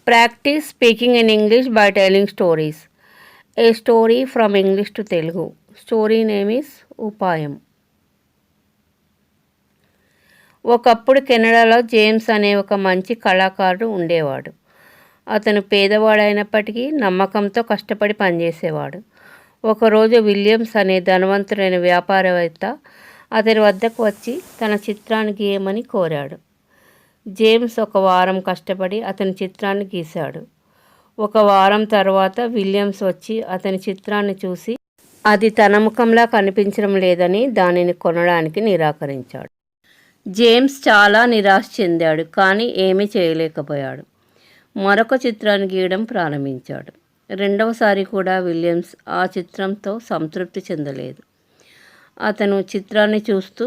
Practice speaking in English by telling stories. A story from English to Telugu. Story name is Upayam. ఒకప్పుడు కెనడాలో James అనే ఒక మంచి కళాకారుడు ఉండేవాడు. అతను పేదవాడైనప్పటికీ నమ్మకంతో కష్టపడి పనిచేసేవాడు. ఒకరోజు విలియమ్స్ అనే ధనవంతుడైన వ్యాపారవేత్త అతని వద్దకు వచ్చి తన చిత్రాన్ని గీయమని కోరాడు. జేమ్స్ ఒక వారం కష్టపడి అతని చిత్రాన్ని గీశాడు. ఒక వారం తర్వాత విలియమ్స్ వచ్చి అతని చిత్రాన్ని చూసి అది తన ముఖంలా కనిపించడం లేదని దానిని కొనడానికి నిరాకరించాడు. జేమ్స్ చాలా నిరాశ చెందాడు, కానీ ఏమీ చేయలేకపోయాడు. మరొక చిత్రాన్ని గీయడం ప్రారంభించాడు. రెండవసారి కూడా విలియమ్స్ ఆ చిత్రంతో సంతృప్తి చెందలేదు. అతను చిత్రాన్ని చూస్తూ,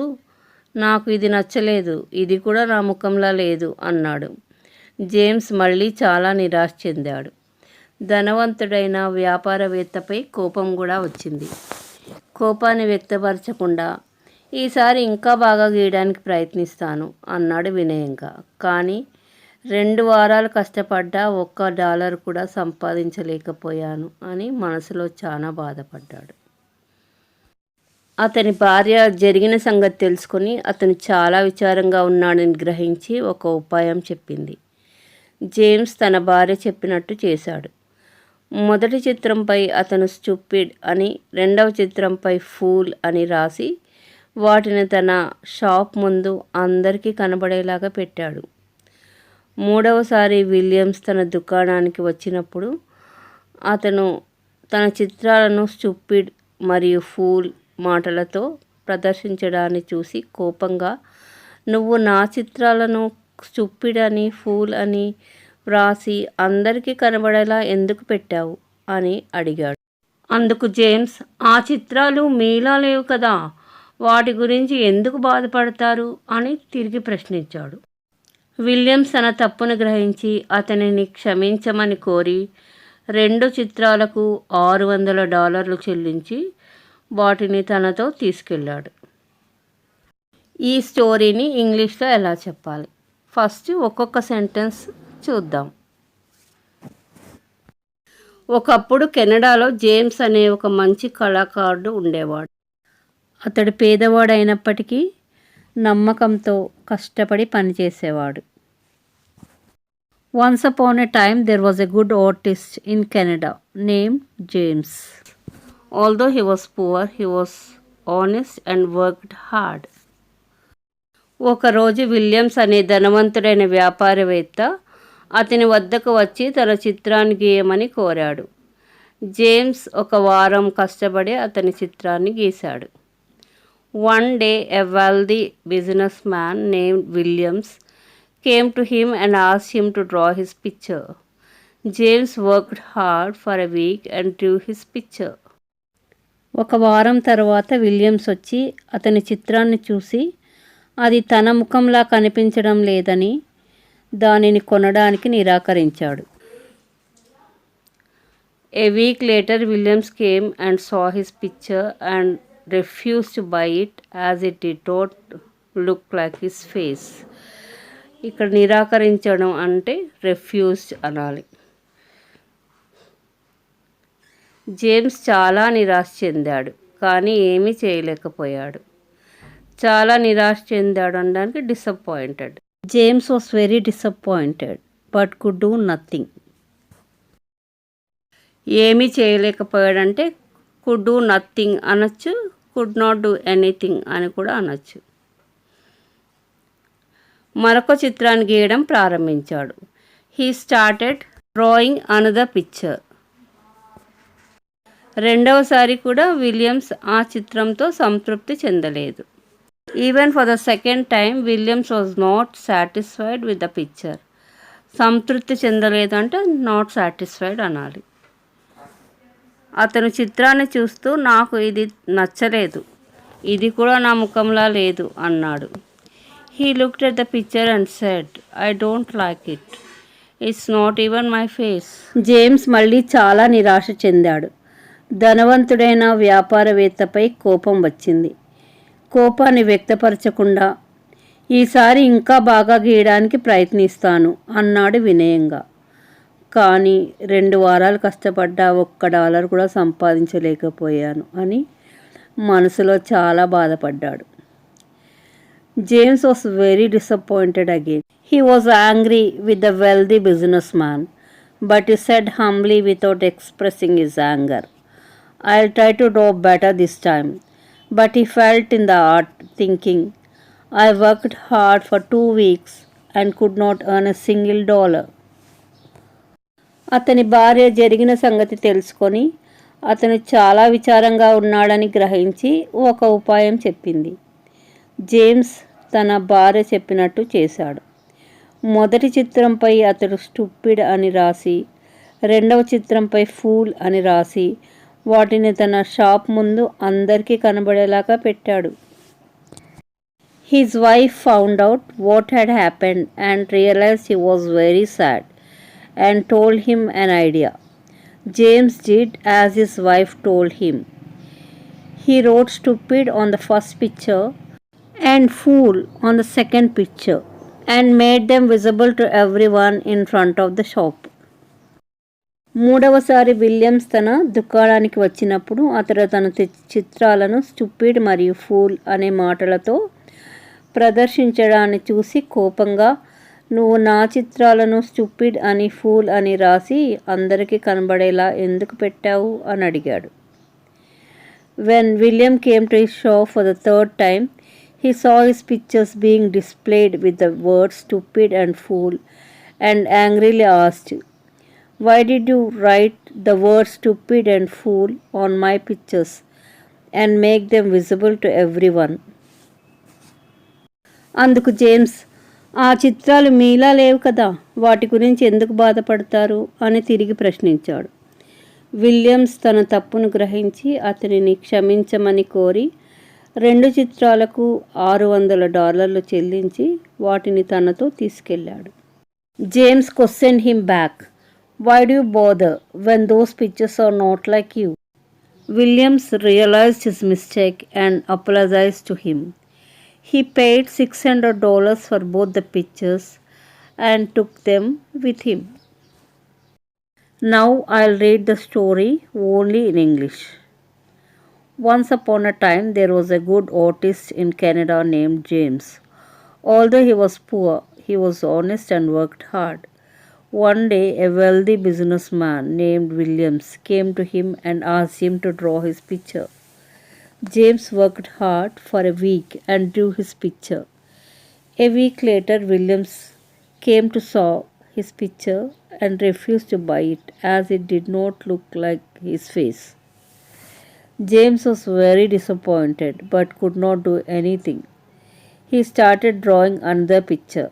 నాకు ఇది నచ్చలేదు, ఇది కూడా నా ముఖంలా లేదు అన్నాడు. జేమ్స్ మళ్ళీ చాలా నిరాశ చెందాడు. ధనవంతుడైన వ్యాపారవేత్తపై కోపం కూడా వచ్చింది. కోపాన్ని వ్యక్తపరచకుండా, ఈసారి ఇంకా బాగా గీయడానికి ప్రయత్నిస్తాను అన్నాడు వినయంగా. కానీ 2 వారాలు కష్టపడ్డా $1 కూడా సంపాదించలేకపోయాను అని మనసులో చాలా బాధపడ్డాడు. అతని భార్య జరిగిన సంగతి తెలుసుకొని అతను చాలా విచారంగా ఉన్నాడని గ్రహించి ఒక ఉపాయం చెప్పింది. జేమ్స్ తన భార్య చెప్పినట్టు చేశాడు. మొదటి చిత్రంపై అతను స్టూపిడ్ అని, రెండవ చిత్రంపై ఫూల్ అని రాసి వాటిని తన షాప్ ముందు అందరికీ కనబడేలాగా పెట్టాడు. మూడవసారి విలియమ్స్ తన దుకాణానికి వచ్చినప్పుడు అతను తన చిత్రాలను స్టూపిడ్ మరియు ఫూల్ మాటలతో ప్రదర్శించడాన్ని చూసి కోపంగా, నువ్వు నా చిత్రాలను స్టూపిడ్ అని, ఫూల్ అని వ్రాసి అందరికీ కనబడేలా ఎందుకు పెట్టావు అని అడిగాడు. అందుకు జేమ్స్, ఆ చిత్రాలు మీలా లేవు కదా, వాటి గురించి ఎందుకు బాధపడతారు అని తిరిగి ప్రశ్నించాడు. విలియమ్స్ తన తప్పును గ్రహించి అతనిని క్షమించమని కోరి 2 చిత్రాలకు $600 చెల్లించి వాటిని తనతో తీసుకెళ్ళాడు. ఈ స్టోరీని ఇంగ్లీష్లో ఎలా చెప్పాలి? ఫస్ట్ ఒక్కొక్క సెంటెన్స్ చూద్దాం. ఒకప్పుడు కెనడాలో జేమ్స్ అనే ఒక మంచి కళాకారుడు ఉండేవాడు. అతడు పేదవాడైనప్పటికీ నమ్మకంతో కష్టపడి పనిచేసేవాడు. Once upon a time there was a good artist in Canada named James. Although he was poor, he was honest and worked hard. ఒకరోజు విలియమ్స్ అనే ధనవంతుడైన వ్యాపారవేత్త అతని వద్దకు వచ్చి తన చిత్రాన్ని గీయమని కోరాడు. జేమ్స్ ఒక వారం కష్టపడి అతని చిత్రాన్ని గీశాడు. One day a wealthy businessman named Williams came to him and asked him to draw his picture. James worked hard for a week and drew his picture. ఒక వారం తర్వాత విలియమ్స్ వచ్చి అతని చిత్రాన్ని చూసి అది తన ముఖంలా కనిపించడం లేదని దానిని కొనడానికి నిరాకరించాడు. A week later Williams came and saw his picture and refused to buy it as it did not look like his face. ఇక్కడ నిరాకరించడం అంటే refused అనాలి. జేమ్స్ చాలా నిరాశ చెందాడు, కానీ ఏమీ చేయలేకపోయాడు. చాలా నిరాశ చెందాడు అనడానికి disappointed. James was very disappointed but could do nothing. ఏమీ చేయలేకపోయాడంటే కుడ్ డూ నథింగ్ అనొచ్చు, కుడ్ నాట్ డూ ఎనీథింగ్ అని కూడా అనొచ్చు. మరొక చిత్రాన్ని గీయడం ప్రారంభించాడు. He started drawing another picture. రెండవసారి కూడా విలియమ్స్ ఆ చిత్రంతో సంతృప్తి చెందలేదు. Even for the second time Williams was not satisfied with the picture. సంతృప్తి చెందలేదంటే నాట్ సాటిస్ఫైడ్ అనాలి. అతను చిత్రాన్ని చూస్తూ, నాకు ఇది నచ్చలేదు, ఇది కూడా నా ముఖంలా లేదు అన్నాడు. He looked at the picture and said, I don't like it, it's not even my face. James మళ్ళీ చాలా నిరాశ చెందాడు. ధనవంతుడైన వ్యాపారవేత్తపై కోపం వచ్చింది. కోపాన్ని వ్యక్తపరచకుండా, ఈసారి ఇంకా బాగా గీయడానికి ప్రయత్నిస్తాను అన్నాడు వినయంగా. కానీ 2 వారాలు కష్టపడ్డా $1 కూడా సంపాదించలేకపోయాను అని మనసులో చాలా బాధపడ్డాడు. James was very disappointed again. He was angry with the wealthy businessman, but he said humbly without expressing his anger, "I'll try to do better this time." But he felt in the heart, thinking, "I worked hard for 2 weeks and could not earn a single dollar." అతని భార్య జరిగిన సంగతి తెలుసుకొని అతను చాలా విచారంగా ఉన్నాడని గ్రహించి ఒక ఉపాయం చెప్పింది. జేమ్స్ తన భార్య చెప్పినట్టు చేశాడు. మొదటి చిత్రంపై అతడు స్టూపిడ్ అని రాసి, రెండవ చిత్రంపై ఫూల్ అని రాసి వాటిని తన షాప్ ముందు అందరికీ కనబడేలాగా పెట్టాడు. His wife found out what had happened and realized he was very sad and told him an idea. James did as his wife told him. He wrote stupid on the first picture and fool on the second picture and made them visible to everyone in front of the shop. మూడవసారి Williams తన దుకాణానికి వచ్చినప్పుడు అతడు తన చిత్రాలను stupid మరియు pool అనే మాటలతో ప్రదర్శించడాన్ని చూసి కోపంగా, "నువ్వు నా చిత్రాలను స్టూపిడ్ అని ఫూల్ అని రాసి అందరికీ కనబడేలా ఎందుకు పెట్టావు?" అని అడిగాడు. When William came to his shop for the third time, he saw his pictures being displayed with the words stupid and fool and angrily asked, "Why did you write the words stupid and fool on my pictures and make them visible to everyone?" అందుకు James, "ఆ చిత్రాలు మీలా లేవు కదా, వాటి గురించి ఎందుకు బాధపడతారు?" అని తిరిగి ప్రశ్నించాడు. విలియమ్స్ తన తప్పును గ్రహించి అతనిని క్షమించమని కోరి 2 చిత్రాలకు $600 చెల్లించి వాటిని తనతో తీసుకెళ్ళాడు. James questioned him back, "Why do you bother when those pictures are not like you?" Williams realized his mistake and apologized to him. He paid $600 for both the pictures and took them with him. Now I'll read the story only in English. Once upon a time there was a good artist in Canada named James. Although he was poor, he was honest and worked hard. One day a wealthy businessman named Williams came to him and asked him to draw his picture. James worked hard for a week and drew his picture. A week later Williams came to saw his picture and refused to buy it as it did not look like his face. James was very disappointed but could not do anything. He started drawing another picture.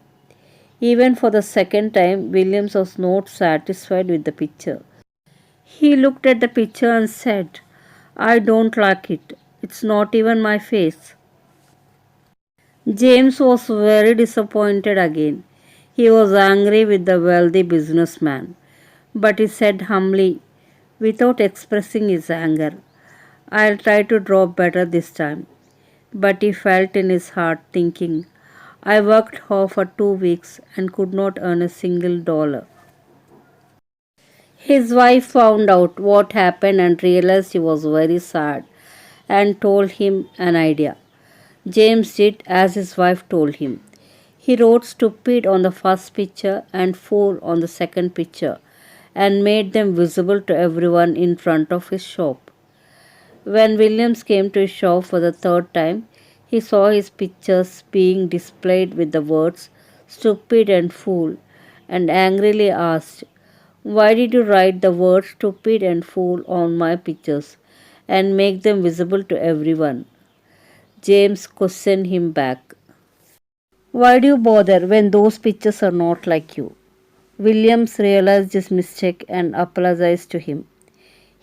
Even for the second time, Williams was not satisfied with the picture. He looked at the picture and said, "I don't like it. It's not even my face." James was very disappointed again. He was angry with the wealthy businessman, but he said humbly, without expressing his anger, "I'll try to draw better this time." But he felt in his heart, thinking, "I worked hard for 2 weeks and could not earn a single dollar." His wife found out what happened and realized he was very sad and told him an idea. James did as his wife told him. He wrote stupid on the first picture and fool on the second picture and made them visible to everyone in front of his shop. When Williams came to his shop for the third time, he saw his pictures being displayed with the words stupid and fool and angrily asked, "Why did you write the words stupid and fool on my pictures and make them visible to everyone?" James questioned him back, "Why do you bother when those pictures are not like you?" Williams realized his mistake and apologized to him.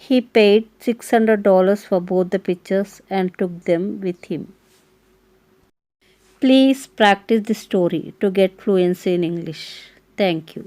He paid $600 for both the pictures and took them with him. Please practice this story to get fluency in English. Thank you.